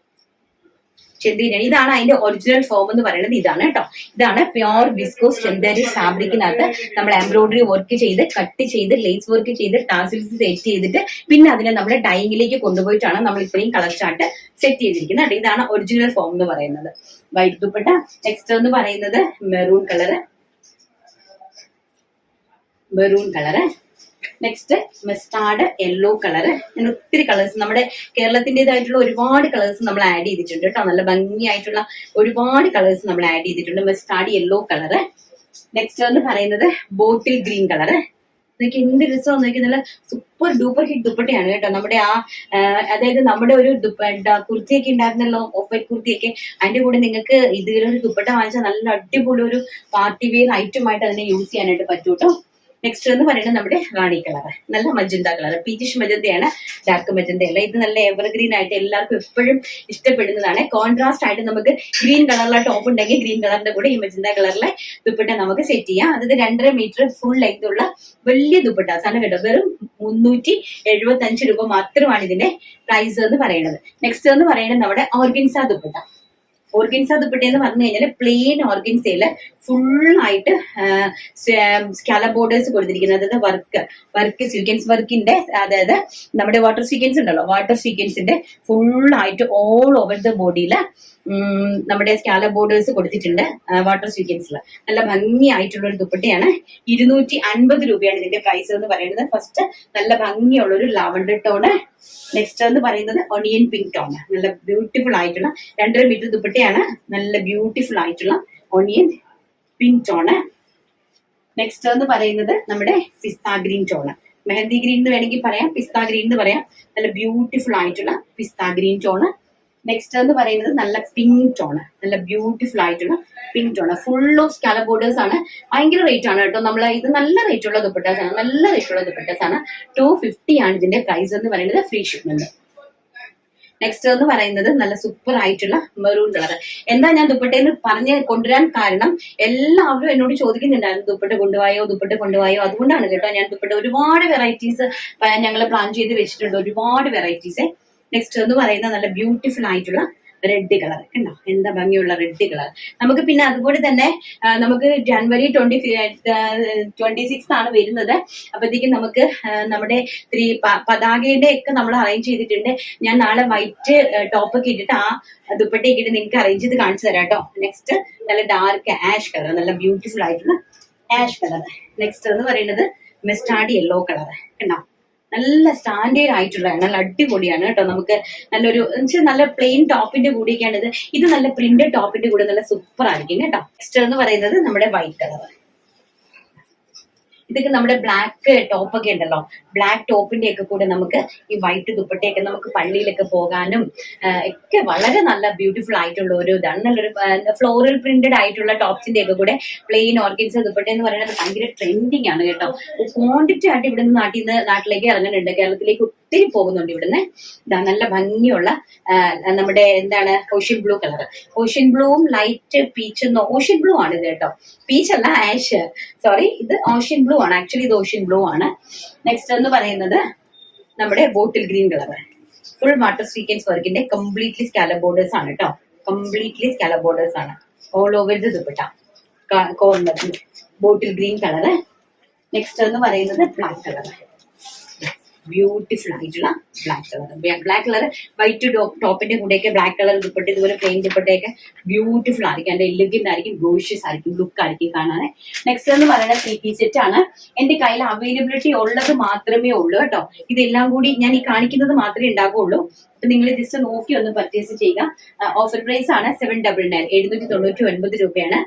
ചെന്തേരിയാണ്. ഇതാണ് അതിന്റെ ഒറിജിനൽ ഫോം എന്ന് പറയുന്നത്. ഇതാണ് കേട്ടോ. ഇതാണ് പ്യോർ വിസ്കോസ് ചെന്തേരി ഫാബ്രിക്കിനകത്ത് നമ്മൾ എംബ്രോയിഡറി വർക്ക് ചെയ്ത് കട്ട് ചെയ്ത് ലേസ് വർക്ക് ചെയ്ത് ടാസിൽസ് സെറ്റ് ചെയ്തിട്ട് പിന്നെ അതിനെ നമ്മൾ ഡൈയിങ്ങിലേക്ക് കൊണ്ടുപോയിട്ടാണ് നമ്മൾ ഇത്രയും കളർ ചാർട്ട് സെറ്റ് ചെയ്തിരിക്കുന്നത്. ഇതാണ് ഒറിജിനൽ ഫോം എന്ന് പറയുന്നത്. വൈറ്റ് ദുപ്പട്ട. നെക്സ്റ്റ് എന്ന് പറയുന്നത് maroon colour. Maroon colour. Next mustard yellow colour. അങ്ങനെ ഒത്തിരി കളേഴ്സ് നമ്മുടെ കേരളത്തിൻ്റെതായിട്ടുള്ള ഒരുപാട് കളേഴ്സ് നമ്മൾ ആഡ് ചെയ്തിട്ടുണ്ട് കേട്ടോ. നല്ല ഭംഗിയായിട്ടുള്ള ഒരുപാട് കളേഴ്സ് നമ്മൾ ആഡ് ചെയ്തിട്ടുണ്ട്. Mustard yellow colour. നെക്സ്റ്റ് എന്ന് പറയുന്നത് ബോട്ടിൽ ഗ്രീൻ കളറ്. എനിക്ക് എന്ത് രസം നോക്കി, നല്ല സൂപ്പർ ഡൂപ്പർ ഹിറ്റ് ദുപ്പട്ടയാണ് കേട്ടോ. നമ്മുടെ അതായത് നമ്മുടെ ഒരു കുർത്തിയൊക്കെ ഉണ്ടായിരുന്നല്ലോ, ഓഫ് വൈറ്റ് കുർത്തിയൊക്കെ, അതിന്റെ കൂടെ നിങ്ങൾക്ക് ഇതിലൊരു ദുപ്പട്ട വാങ്ങിച്ചാൽ നല്ല അടിപൊളി ഒരു പാർട്ടി വെയർ ഐറ്റം ആയിട്ട് അതിനെ യൂസ് ചെയ്യാനായിട്ട് പറ്റൂ കേട്ടോ. നെക്സ്റ്റ് എന്ന് പറയുന്നത് നമ്മുടെ റാണി കളർ, നല്ല മജന്ത കളർ, പീച്ചിഷ് മജന്തയാണ്, ഡാർക്ക് മജന്തയല്ല. ഇത് നല്ല എവർഗ്രീൻ ആയിട്ട് എല്ലാവർക്കും എപ്പോഴും ഇഷ്ടപ്പെടുന്നതാണ്. കോൺട്രാസ്റ്റ് ആയിട്ട് നമുക്ക് ഗ്രീൻ കളറിലെ ടോപ്പ് ഉണ്ടെങ്കിൽ ഗ്രീൻ കളറിന്റെ കൂടെ ഈ മജന്ത കളറിലെ ദുപ്പട്ട നമുക്ക് സെറ്റ് ചെയ്യാം. അതായത് 2.5 മീറ്റർ ഫുൾ ലെങ്ത് ഉള്ള വലിയ ദുപ്പട്ടാസാണ് കേട്ടോ. വെറും 375 രൂപ മാത്രമാണ് ഇതിന്റെ പ്രൈസ് എന്ന് പറയുന്നത്. നെക്സ്റ്റ് എന്ന് പറയുന്നത് നമ്മുടെ ഓർഗൻസ ദുപ്പട്ട. ഓർഗൻസ ദുപ്പട്ട എന്ന് പറഞ്ഞു കഴിഞ്ഞാൽ പ്ലെയിൻ ഓർഗൻസയില് ഫുൾ ആയിട്ട് സ്കാല ബോർഡേഴ്സ് കൊടുത്തിരിക്കുന്നത്. അതായത് വർക്ക് സീക്വൻസ് വർക്കിന്റെ, അതായത് നമ്മുടെ വാട്ടർ സീക്വൻസ് ഉണ്ടല്ലോ, വാട്ടർ സീക്വൻസിന്റെ ഫുൾ ആയിട്ട് ഓൾ ഓവർ ദ ബോഡിയില് നമ്മുടെ സ്കാല ബോർഡേഴ്സ് കൊടുത്തിട്ടുണ്ട് വാട്ടർ സീക്വൻസിൽ. നല്ല ഭംഗിയായിട്ടുള്ള ഒരു ദുപ്പട്ടയാണ്. 250 രൂപയാണ് ഇതിന്റെ പ്രൈസ് എന്ന് പറയുന്നത്. ഫസ്റ്റ് നല്ല ഭംഗിയുള്ള ഒരു ലാവണ്ടർ ടോണ്. നെക്സ്റ്റ് എന്ന് പറയുന്നത് ഒണിയൻ പിങ്ക് ടോണ്. നല്ല ബ്യൂട്ടിഫുൾ ആയിട്ടുള്ള 2.5 മീറ്റർ ദുപ്പട്ടയാണ്. നല്ല ബ്യൂട്ടിഫുൾ ആയിട്ടുള്ള ഒണിയൻ പിങ്ക് ടോണ്. നെക്സ്റ്റ് എന്ന് പറയുന്നത് നമ്മുടെ പിസ്ത ഗ്രീൻ ടോണ്. മെഹന്തി ഗ്രീൻ എന്ന് വേണമെങ്കിൽ പറയാം, പിസ്ത ഗ്രീൻ എന്ന് പറയാം. നല്ല ബ്യൂട്ടിഫുൾ ആയിട്ടുള്ള പിസ്ത ഗ്രീൻ ടോണ്. നെക്സ്റ്റ് എന്ന് പറയുന്നത് നല്ല പിങ്ക് ടോണ്, നല്ല ബ്യൂട്ടിഫുൾ ആയിട്ടുള്ള pink tone. Full of scallop borders ആണ്. ഭയങ്കര റേറ്റ് ആണ് കേട്ടോ. നമ്മൾ ഇത് നല്ല റേറ്റ് ഉള്ള ദുപ്പട്ടാസ് ആണ്, നല്ല റേറ്റ് ഉള്ള ദുപ്പട്ടാസ് ആണ്. 250 ആണ് ഇതിന്റെ പ്രൈസ് എന്ന് പറയുന്നത്, ഫ്രീ ഷിപ്മെന്റ്. നെക്സ്റ്റ് എന്ന് പറയുന്നത് നല്ല സൂപ്പർ ആയിട്ടുള്ള മെറൂൺ കളർ. എന്താ ഞാൻ ദുപ്പട്ടയെന്ന് പറഞ്ഞ് കൊണ്ടുവരാൻ കാരണം, എല്ലാവരും എന്നോട് ചോദിക്കുന്നുണ്ടായിരുന്നു ദുപ്പട്ട കൊണ്ടുപോയോ. അതുകൊണ്ടാണ് കേട്ടോ ഞാൻ ദുപ്പട്ട ഒരുപാട് വെറൈറ്റീസ് ഞങ്ങൾ പ്ലാൻ ചെയ്ത് വെച്ചിട്ടുണ്ട്, ഒരുപാട് വെറൈറ്റീസ്. നെക്സ്റ്റ് എന്ന് പറയുന്നത് നല്ല ബ്യൂട്ടിഫുൾ ആയിട്ടുള്ള റെഡ് കളർ കണ്ടോ, എന്താ ഭംഗിയുള്ള റെഡ് കളർ. നമുക്ക് പിന്നെ അതുപോലെ തന്നെ നമുക്ക് ജനുവരി 26 ആണ് വരുന്നത്. അപ്പോഴത്തേക്കും നമുക്ക് നമ്മുടെ പതാകയുടെ ഒക്കെ നമ്മൾ അറേഞ്ച് ചെയ്തിട്ടുണ്ട്. ഞാൻ നാളെ വൈറ്റ് ടോപ്പൊക്കെ ഇട്ടിട്ട് ആ ദുപ്പട്ടയൊക്കെ ഇട്ട് നിങ്ങൾക്ക് അറേഞ്ച് ചെയ്ത് കാണിച്ചു തരാം കേട്ടോ. നെക്സ്റ്റ് നല്ല ഡാർക്ക് ആഷ് കളർ, നല്ല ബ്യൂട്ടിഫുൾ ആയിട്ടുള്ള ആഷ് കളർ. നെക്സ്റ്റ് എന്ന് പറയുന്നത് മസ്റ്റാർഡ് യെല്ലോ കളർ കണ്ടോ, നല്ല സ്റ്റാൻഡേർഡ് ആയിട്ടുള്ളതാണ്, നല്ല അടിപൊളിയാണ് കേട്ടോ. നമുക്ക് നല്ലൊരു നല്ല പ്ലെയിൻ ടോപ്പിന്റെ കൂടെയൊക്കെയാണ് ഇത്. ഇത് നല്ല പ്രിന്റഡ് ടോപ്പിന്റെ കൂടെ നല്ല സൂപ്പർ ആയിരിക്കും കേട്ടോ. നെക്സ്റ്റ് എന്ന് പറയുന്നത് നമ്മുടെ വൈറ്റ് കളർ. ഇതൊക്കെ നമ്മുടെ ബ്ലാക്ക് ടോപ്പൊക്കെ ഉണ്ടല്ലോ, ബ്ലാക്ക് ടോപ്പിന്റെ ഒക്കെ കൂടെ നമുക്ക് ഈ വൈറ്റ് ദുപ്പട്ടയൊക്കെ നമുക്ക് പള്ളിയിലൊക്കെ പോകാനും ഒക്കെ വളരെ നല്ല ബ്യൂട്ടിഫുൾ ആയിട്ടുള്ള ഒരു ഇതാണ്. നല്ലൊരു ഫ്ലോറൽ പ്രിന്റഡ് ആയിട്ടുള്ള ടോപ്സിന്റെ ഒക്കെ കൂടെ പ്ലെയിൻ ഓർഗൻസ ദുപ്പട്ട എന്ന് പറയുന്നത് ഭയങ്കര ട്രെൻഡിങ് ആണ് കേട്ടോ. ക്വാണ്ടിറ്റി ആയിട്ട് ഇവിടുന്ന് നാട്ടിലേക്ക് ഇറങ്ങുന്നുണ്ട്, കേരളത്തിലേക്ക് ഒത്തിരി പോകുന്നുണ്ട് ഇവിടുന്ന്. ഇതാ നല്ല ഭംഗിയുള്ള നമ്മുടെ എന്താണ് ഓഷ്യൻ ബ്ലൂ കളർ. ഓഷ്യൻ ബ്ലൂവും ലൈറ്റ് പീച്ച്, ഓഷ്യൻ ബ്ലൂ ആണ് ഇത് കേട്ടോ, പീച്ച് അല്ല, ആഷ്, സോറി, ഇത് ഓഷ്യൻ ബ്ലൂ ആണ്. ആക്ച്വലി ഇത് ഓഷ്യൻ ബ്ലൂ ആണ്. നെക്സ്റ്റ് എന്ന് പറയുന്നത് നമ്മുടെ bottle green colour. Full water sequence വർക്കിന്റെ കംപ്ലീറ്റ്ലി സ്കാലപ്പ് ബോർഡേഴ്സ് ആണ് കേട്ടോ, കംപ്ലീറ്റ്ലി സ്കാലപ്പ് ബോർഡേഴ്സ് ആണ് all over the dupatta. Corner bottle green colour. Next എന്ന് പറയുന്നത് ബ്ലാക്ക് കളർ, ബ്യൂട്ടിഫുൾ ആയിട്ടുള്ള black colour. Black colour white ടോപ്പിന്റെ കൂടെയൊക്കെ ബ്ലാക്ക് കളർ ദുപ്പട്ട, ഇതുപോലെ പ്ലെയിൻ ദുപ്പട്ടയൊക്കെ ബ്യൂട്ടിഫുൾ ആയിരിക്കും, അതിന്റെ എലിഗന്റ് ആയിരിക്കും, ഗോഷ്യസ് ആയിരിക്കും, ലുക്ക് ആയിരിക്കും കാണാൻ. നെക്സ്റ്റ് എന്ന് പറയുന്നത് 3 പീസ് സെറ്റ് ആണ്. എന്റെ കയ്യിൽ അവൈലബിലിറ്റി ഉള്ളത് മാത്രമേ ഉള്ളൂ കേട്ടോ. ഇതെല്ലാം കൂടി ഞാൻ ഈ കാണിക്കുന്നത് മാത്രമേ ഉണ്ടാകുള്ളൂ. അപ്പൊ നിങ്ങൾ ജസ്റ്റ് നോക്കി ഒന്ന് പർച്ചേസ് ചെയ്യുക. ഓഫർ പ്രൈസ് ആണ് 799, 799 രൂപയാണ്.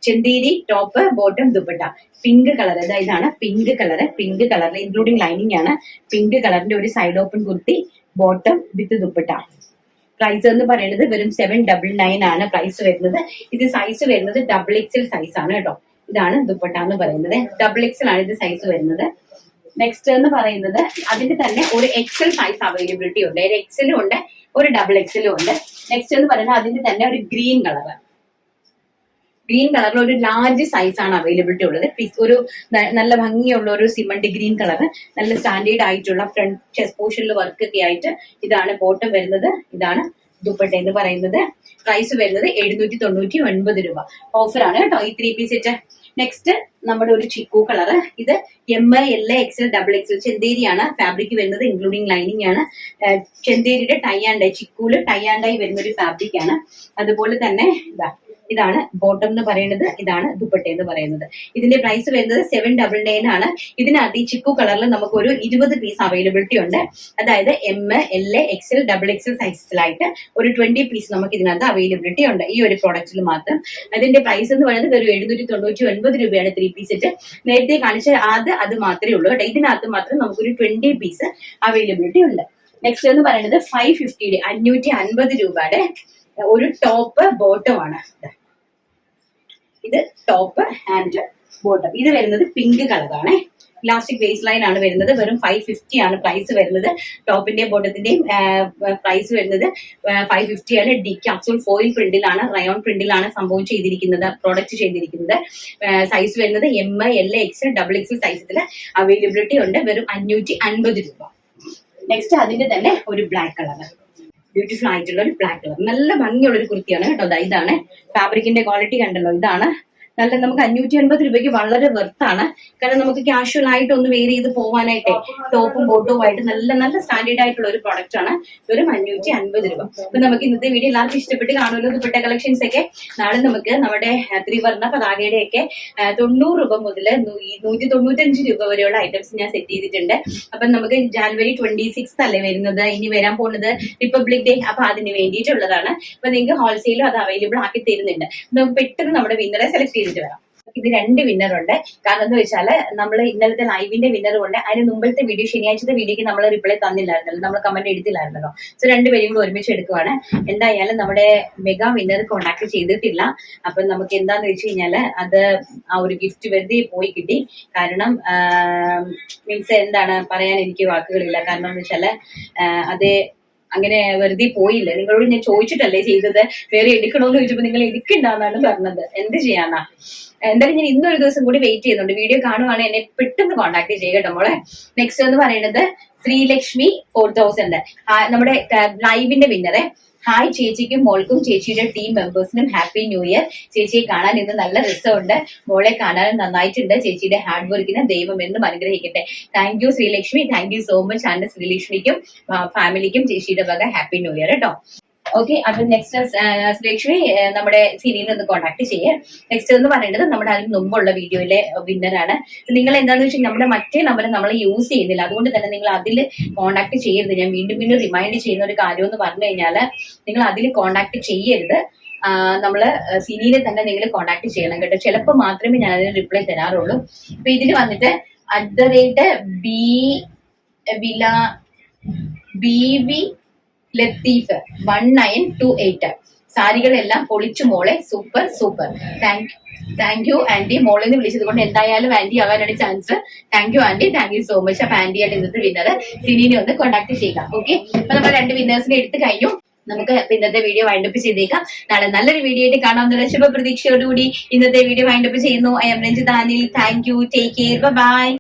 Chanderi top, bottom, dupatta. Pink colour, ഇതാണ് പിങ്ക് കളർ. പിങ്ക് കളറിൽ ഇൻക്ലൂഡിംഗ് ലൈനിങ് ആണ്. പിങ്ക് കളറിന്റെ ഒരു side open kurti, bottom with dupatta. Price എന്ന് പറയുന്നത് വെറും 799 ആണ് പ്രൈസ് വരുന്നത്. ഇത് സൈസ് വരുന്നത് XXL സൈസ് ആണ് കേട്ടോ. ഇതാണ് ദുപ്പട്ട എന്ന് പറയുന്നത്, XXL ആണ് ഇത് സൈസ് വരുന്നത്. നെക്സ്റ്റ് എന്ന് പറയുന്നത് അതിന്റെ തന്നെ ഒരു XL സൈസ് അവൈലബിലിറ്റി ഉണ്ട്, ഒരു XL ഉണ്ട്, ഒരു XXL ഉണ്ട്. നെക്സ്റ്റ് എന്ന് പറയുന്നത് അതിന്റെ തന്നെ ഒരു ഗ്രീൻ കളർ. ഗ്രീൻ കളറിൽ ഒരു ലാർജ് സൈസ് ആണ് അവൈലബിലിറ്റി ഉള്ളത്. ഒരു നല്ല ഭംഗിയുള്ള ഒരു സിമന്റ് ഗ്രീൻ കളർ, നല്ല സ്റ്റാൻഡേർഡ് ആയിട്ടുള്ള ഫ്രണ്ട് ചെസ്റ്റ് പോർഷനിൽ വർക്ക് ഒക്കെ ആയിട്ട്. ഇതാണ് ബോട്ടം വരുന്നത്, ഇതാണ് ദുപ്പട്ട എന്ന് പറയുന്നത്. പ്രൈസ് വരുന്നത് 799 രൂപ. ഓഫറാണ് കേട്ടോ ഈ 3 പീസ് സെറ്റ്. നെക്സ്റ്റ് നമ്മുടെ ഒരു ചിക്കു കളർ. ഇത് ML, L, XL, XXL ചെന്തേരിയാണ് ഫാബ്രിക് വരുന്നത്, ഇൻക്ലൂഡിംഗ് ലൈനിങ് ആണ്. ചെന്തേരിയുടെ ടൈ ആൻഡ് ഡൈ, ചിക്കൂല് ടൈ ആൻഡ് ഡൈ വരുന്ന ഒരു ഫാബ്രിക് ആണ്. അതുപോലെ തന്നെ ഇതാ ഇതാണ് ബോട്ടം എന്ന് പറയുന്നത്, ഇതാണ് ദുപ്പട്ട എന്ന് പറയുന്നത്. ഇതിന്റെ പ്രൈസ് വരുന്നത് 799 ആണ്. ഇതിനകത്ത് ഈ ചിക്കു കളറിൽ നമുക്ക് ഒരു 20 പീസ് അവൈലബിലിറ്റി ഉണ്ട്. അതായത് ML XL XXL സൈസിലായിട്ട് ഒരു 20 പീസ് നമുക്ക് ഇതിനകത്ത് അവൈലബിലിറ്റി ഉണ്ട് ഈ ഒരു പ്രോഡക്റ്റിൽ മാത്രം. അതിന്റെ പ്രൈസ് എന്ന് പറയുന്നത് വെറും 799 രൂപയാണ് 3 പീസ് ഇട്ട്. നേരത്തെ കാണിച്ച അത് മാത്രമേ ഉള്ളൂ കേട്ടോ. ഇതിനകത്ത് മാത്രം നമുക്കൊരു 20 പീസ് അവൈലബിലിറ്റി ഉണ്ട്. നെക്സ്റ്റ് എന്ന് പറയുന്നത് 550 550 രൂപയുടെ ഒരു ടോപ്പ് ബോട്ടം ആണ്. ഇത് ടോപ്പ് ആൻഡ് ബോട്ടം. ഇത് വരുന്നത് പിങ്ക് കളറാണ്. ഇലാസ്റ്റിക് വേസ്റ്റ് ലൈൻ ആണ് വരുന്നത്. വെറും 550 ആണ് പ്രൈസ് വരുന്നത്. ടോപ്പിന്റെയും ബോട്ടത്തിന്റെയും പ്രൈസ് വരുന്നത് 550 ആണ്. ഡി ക്യാപ്സൂൾ ഫോയിൽ പ്രിന്റിലാണ്, റയോൺ പ്രിന്റിലാണ് സംഭവം ചെയ്തിരിക്കുന്നത്, പ്രോഡക്റ്റ് ചെയ്തിരിക്കുന്നത്. സൈസ് വരുന്നത് ML XL XXL സൈസിൽ അവൈലബിലിറ്റി ഉണ്ട്. വെറും 550 രൂപ. നെക്സ്റ്റ് അതിന്റെ തന്നെ ഒരു ബ്ലാക്ക് കളർ, ബ്യൂട്ടിഫുൾ ആയിട്ടുള്ള ഒരു ബ്ലാക്ക് കളർ, നല്ല ഭംഗിയുള്ള ഒരു കുർത്തിയാണ് കേട്ടോ. ഇതാണ് ഫാബ്രിക്കിന്റെ ക്വാളിറ്റി കണ്ടല്ലോ. ഇതാണ് നല്ല നമുക്ക് 550 രൂപയ്ക്ക് വളരെ വെർത്താണ്. കാരണം നമുക്ക് കാഷ്വൽ ആയിട്ട് ഒന്ന് വെയർ ചെയ്ത് പോകാനായിട്ട് ടോപ്പും ബോട്ടവും ആയിട്ട് നല്ല സ്റ്റാൻഡേർഡ് ആയിട്ടുള്ള ഒരു പ്രോഡക്റ്റ് ആണ്. വെറും 550 രൂപ. അപ്പൊ നമുക്ക് ഇന്നത്തെ വീഡിയോ എല്ലാവർക്കും ഇഷ്ടപ്പെട്ട് കാണുമല്ലോ. ദുപ്പട്ട കളക്ഷൻസ് ഒക്കെ നാളെ നമുക്ക് നമ്മുടെ ത്രിവർണ്ണ പതാകയുടെ ഒക്കെ 90 രൂപ മുതൽ 195 രൂപ വരെയുള്ള ഐറ്റംസ് ഞാൻ സെറ്റ് ചെയ്തിട്ടുണ്ട്. അപ്പൊ നമുക്ക് January 26 അല്ലേ വരുന്നത്, ഇനി വരാൻ പോകുന്നത് റിപ്പബ്ലിക് ഡേ. അപ്പൊ അതിന് വേണ്ടിയിട്ടുള്ളതാണ്. അപ്പൊ നിങ്ങൾക്ക് ഹോൾസെയിലും അത് അവൈലബിൾ ആക്കി തരുന്നുണ്ട്. നമുക്ക് പെട്ടെന്ന് നമ്മുടെ വിന്നറെ സെലക്ട് ചെയ്തിട്ട് വരാം. ഇത് 2 വിന്നർ ഉണ്ട്. കാരണം എന്ന് വെച്ചാല് നമ്മൾ ഇന്നലത്തെ ലൈവിന്റെ വിന്നറും ഉണ്ട്. അതിന് മുമ്പത്തെ വീഡിയോ, ശനിയാഴ്ചത്തെ വീഡിയോക്ക് നമ്മൾ റിപ്ലൈ തന്നില്ലായിരുന്നല്ലോ, നമ്മൾ കമന്റ് എടുത്തില്ലായിരുന്നല്ലോ. സോ 2 പേരും കൂടെ ഒരുമിച്ച് എടുക്കുവാണ്. എന്തായാലും നമ്മുടെ മെഗാ വിന്നർ കോണ്ടാക്ട് ചെയ്തിട്ടില്ല. അപ്പൊ നമുക്ക് എന്താന്ന് വെച്ച് കഴിഞ്ഞാല് അത് ആ ഒരു ഗിഫ്റ്റ് വെറുതെ പോയി കിട്ടി. കാരണം മീൻസ് എന്താണ് പറയാൻ എനിക്ക് വാക്കുകളില്ല. കാരണം എന്ന് വെച്ചാല് അത് അങ്ങനെ വെറുതെ പോയില്ല. നിങ്ങളോട് ഞാൻ ചോദിച്ചിട്ടല്ലേ ചെയ്തത്, വേറെ എടുക്കണോന്ന് ചോദിച്ചപ്പോ നിങ്ങൾ എടുക്കണ്ടെന്നാണ് പറഞ്ഞത്. എന്ത് ചെയ്യാനാ. എന്തായാലും ഞാൻ ഇന്നൊരു ദിവസം കൂടി വെയിറ്റ് ചെയ്യുന്നുണ്ട്. വീഡിയോ കാണുവാണെങ്കിൽ എന്നെ പെട്ടെന്ന് കോൺടാക്ട് ചെയ്യട്ടോ മോളെ. നെക്സ്റ്റ് എന്ന് പറയുന്നത് ശ്രീലക്ഷ്മി 4000 നമ്മുടെ ലൈവിന്റെ വിന്നറെ. ഹായ് ചേച്ചിക്കും മോൾക്കും ചേച്ചിയുടെ ടീം മെമ്പേഴ്സിനും ഹാപ്പി ന്യൂ ഇയർ. ചേച്ചിയെ കാണാൻ ഇന്ന് നല്ല രസമുണ്ട്, മോളെ കാണാനും നന്നായിട്ടുണ്ട്. ചേച്ചിയുടെ ഹാർഡ് വർക്കിന് ദൈവം എന്നും അനുഗ്രഹിക്കട്ടെ. Thank you Sreelakshmi, thank you so much. And ശ്രീലക്ഷ്മിക്കും ഫാമിലിക്കും ചേച്ചിയുടെ വക ഹാപ്പി ന്യൂ ഇയർ കേട്ടോ. ഓക്കെ, അപ്പൊ നെക്സ്റ്റ് ശ്രീലക്ഷ്മി നമ്മുടെ സീനിയറിനെ ഒന്ന് കോൺടാക്ട് ചെയ്യുക. നെക്സ്റ്റ് എന്ന് പറയുന്നത് നമ്മുടെ അതിന് മുമ്പുള്ള വീഡിയോയിലെ വിന്നറാണ്. നിങ്ങൾ എന്താണെന്ന് വെച്ചാൽ നമ്മുടെ മറ്റേ നമ്പർ നമ്മൾ യൂസ് ചെയ്യുന്നില്ല, അതുകൊണ്ട് തന്നെ നിങ്ങൾ അതിൽ കോൺടാക്ട് ചെയ്യരുത്. ഞാൻ വീണ്ടും റിമൈൻഡ് ചെയ്യുന്ന ഒരു കാര്യം എന്ന് പറഞ്ഞു കഴിഞ്ഞാല് നിങ്ങൾ അതിൽ കോൺടാക്ട് ചെയ്യരുത്. നമ്മള് സീനിയറെ തന്നെ നിങ്ങൾ കോൺടാക്ട് ചെയ്യണം കേട്ടോ. ചിലപ്പോൾ മാത്രമേ ഞാൻ അതിന് റിപ്ലൈ തരാറുള്ളൂ. അപ്പൊ ഇതിൽ വന്നിട്ട് @BV ലത്തീഫ് 1928 സാരികളെല്ലാം പൊളിച്ചു മോളെ, സൂപ്പർ. Thank you anti. മോളിൽ വിളിച്ചത് കൊണ്ട് എന്തായാലും ആന്റി ആവാനാണ് chance. Thank you aunty, thank you so much. അപ്പൊ ആന്റിയാണ് ഇന്നത്തെ വിന്നർ. സിനിനെ ഒന്ന് കോൺടാക്ട് ചെയ്യുക. ഓക്കെ, അപ്പൊ നമ്മൾ 2 വിന്നേഴ്സിനെ എടുത്തു കഴിഞ്ഞു. നമുക്ക് ഇന്നത്തെ വീഡിയോ വൈൻഡപ്പ് ചെയ്തേക്കാം. നാളെ നല്ലൊരു വീഡിയോ ആയിട്ട് കാണാവുന്ന ശുഭ പ്രതീക്ഷയോടുകൂടി ഇന്നത്തെ വീഡിയോ വൈൻഡപ്പ് ചെയ്യുന്നു. I'm Ranjitha Anil. Thank you, take care, by.